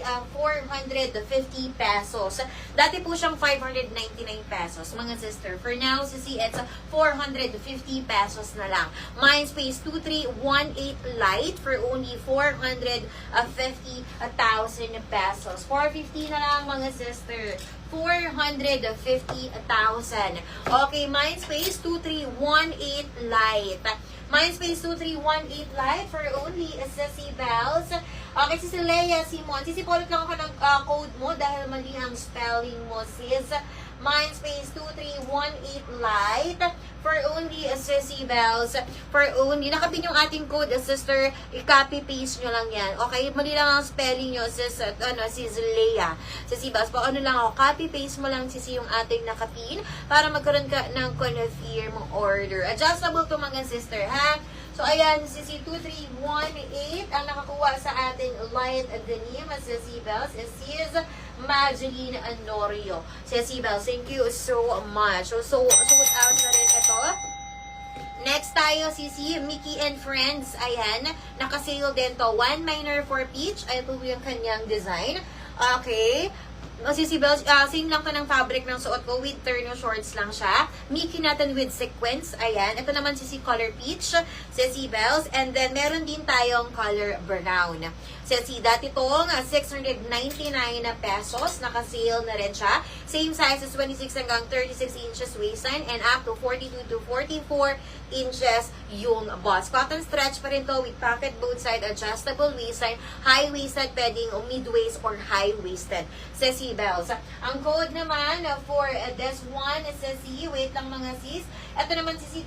450 pesos. Dati po siyang 599 pesos, mga sister. For now, sisi, it's 450 pesos na lang. Mindspace 2318 Lite for only 450,000 pesos. 450 na lang, mga sister. 450,000. Okay, Mindspace 2318 Lite. Mindspace 2318 Lite for only Sissy Bells. Okay, si Leia Simon. Sisipolot lang ako ng code mo dahil mali ang spelling mo, sis. Mindspace 2318 Lite for only Sissy Bells. For only, nakapin yung ating code, sister. I-copy-paste nyo lang yan. Okay, mali lang ang spelling nyo, sis, sis Leia. Sissy Bells. Pa, lang ako, copy-paste mo lang, sisi, yung ating nakapin para magkaroon ka ng confirm order. Adjustable to, mga sister, ha? So, ayan, sisi 2318 ang nakakuha sa ating light denim, Sissy Bells, is sis Mageline Anorio. Sissy Bells, thank you so much. So sold out na rin ito. Next tayo, sisi, Mickey and Friends. Ayan, nakasale din to. One minor for peach. Ayan po yung kanyang design. Okay. Sissy Bells, same lang to ng fabric ng suot ko. With turno shorts lang siya. Mickey natin with sequins. Ayan. Ito naman sisi color peach. Sissy Bells. And then, meron din tayong color brown. Sissy, dati tong 699 pesos. Naka-sale na rin siya. Same size as 26 hanggang 36 inches waistline. And up to 42 to 44 inches yung bust. Cotton stretch pa rin to with pocket both side adjustable waistline. High-waisted, pwedeng mid-waist or high-waisted. Sissy Bells. Ang code naman for this one is Sissy. Wait lang, mga sis. Ito naman, Sissy.